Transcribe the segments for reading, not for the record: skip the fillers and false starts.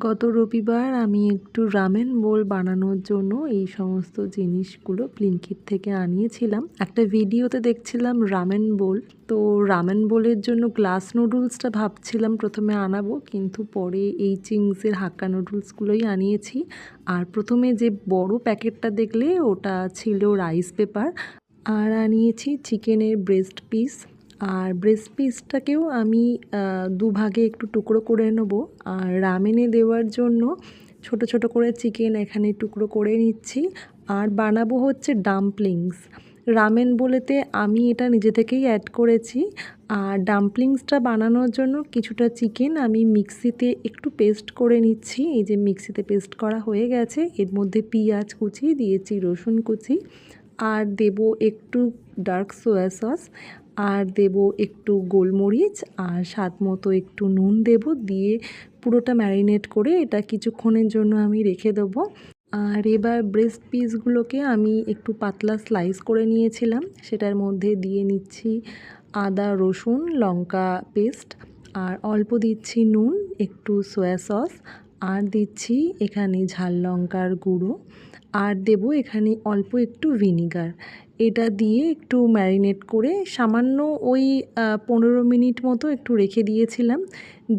গত রবিবার আমি একটু রামেন বোল বানানোর জন্য এই সমস্ত জিনিসগুলো ব্লিঙ্কিট থেকে আনিয়েছিলাম। একটা ভিডিওতে দেখছিলাম রামেন বোল, তো রামেন বোলের জন্য গ্লাস নুডলসটা ভাবছিলাম প্রথমে আনাবো, কিন্তু পরে এই চিংসের হাক্কা নুডলসগুলোই আনিয়েছি। আর প্রথমে যে বড় প্যাকেটটা দেখলে ওটা ছিল রাইস পেপার, আর আনিয়েছি চিকেনের ব্রেস্ট পিস। আর ব্রেস্ট পিসটাকেও আমি দুভাগে একটু টুকরো করে নেব। আর রামেনে দেওয়ার জন্য ছোট ছোট করে চিকেন এখানে টুকরো করে নিচ্ছি। আর বানাবো হচ্ছে ডাম্পলিংস। রামেন বলেতে আমি এটা নিজে থেকেই অ্যাড করেছি। আর ডাম্পলিংসটা বানানোর জন্য কিছুটা চিকেন আমি মিক্সিতে একটু পেস্ট করে নিচ্ছি। এই যে মিক্সিতে পেস্ট করা হয়ে গেছে, এর মধ্যে পেঁয়াজ কুচি দিয়েছি, রসুন কুচি, আর দেব একটু ডার্ক সোয়া সস, আর দেব একটু গোলমরিচ, আর স্বাদ মতো একটু নুন দেব। দিয়ে পুরোটা ম্যারিনেট করে এটা কিছুক্ষণের জন্য আমি রেখে দেবো। আর এবার ব্রেস্ট পিসগুলোকে আমি একটু পাতলা স্লাইস করে নিয়েছিলাম, সেটার মধ্যে দিয়ে নিচ্ছি আদা রসুন লঙ্কা পেস্ট, আর অল্প দিচ্ছি নুন, একটু সোয়া সস, আর দিচ্ছি এখানে ঝাল লঙ্কার গুঁড়ো, আর দেব এখানে অল্প একটু ভিনিগার। এটা দিয়ে একটু ম্যারিনেট করে সামান্য ওই 15 মিনিট মতো একটু রেখে দিয়েছিলাম।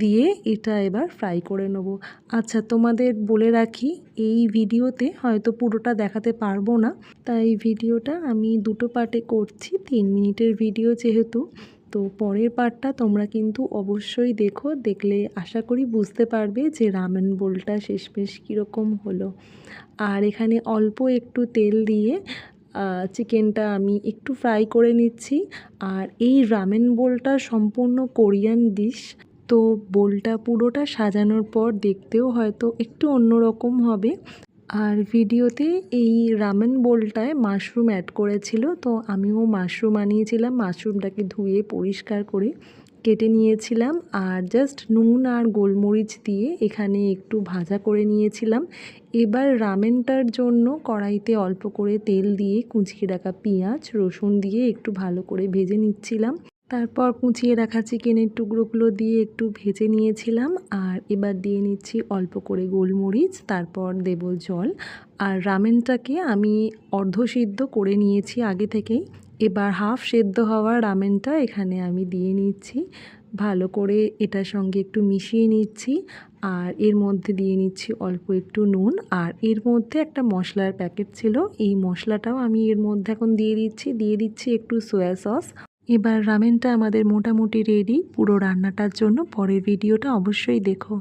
দিয়ে এটা এবার ফ্রাই করে নেব। আচ্ছা, তোমাদের বলে রাখি, এই ভিডিওতে হয়তো পুরোটা দেখাতে পারবো না, তাই ভিডিওটা আমি দুটো পার্টে করছি, 3 মিনিটের ভিডিও যেহেতু। তো পরের পার্টটা তোমরা কিন্তু অবশ্যই দেখো, দেখলে আশা করি বুঝতে পারবে যে রামেন বোলটা শেষমেশ কীরকম হলো। আর এখানে অল্প একটু তেল দিয়ে চিকেনটা আমি একটু ফ্রাই করে নিচ্ছি। আর এই রামেন বোলটা সম্পূর্ণ কোরিয়ান ডিশ, তো বোলটা পুরোটা সাজানোর পর দেখতেও হয়তো একটু অন্যরকম হবে। আর ভিডিওতে এই রামেন বোলটায় মাশরুম অ্যাড করেছিল, তো আমিও মাশরুম আনিয়েছিলাম। মাশরুমটাকে ধুয়ে পরিষ্কার করে কেটে নিয়েছিলাম, আর জাস্ট নুন আর গোলমরিচ দিয়ে এখানে একটু ভাজা করে নিয়েছিলাম। এবার রামেনটার জন্য কড়াইতে অল্প করে তেল দিয়ে কুচিয়ে রাখা পেঁয়াজ রসুন দিয়ে একটু ভালো করে ভেজে নিচ্ছিলাম। তারপর কুচিয়ে রাখা চিকেনের টুকরোগুলো দিয়ে একটু ভেজে নিয়েছিলাম। আর এবার দিয়ে নিচ্ছি অল্প করে গোলমরিচ, তারপর দেব জল। আর রামেনটাকে আমি অর্ধসিদ্ধ করে নিয়েছি আগে থেকেই। এবার হাফ সেদ্ধ হওয়া রামেনটা এখানে আমি দিয়ে নিচ্ছি, ভালো করে এটার সঙ্গে একটু মিশিয়ে নিচ্ছি। আর এর মধ্যে দিয়ে নিচ্ছি অল্প একটু নুন। আর এর মধ্যে একটা মশলার প্যাকেট ছিল, এই মশলাটাও আমি এর মধ্যে এখন দিয়ে দিচ্ছি একটু সোয়া সস। এবার রামেনটা আমাদের মোটামুটি রেডি। পুরো রান্নাটার জন্য পরের ভিডিওটা অবশ্যই দেখো।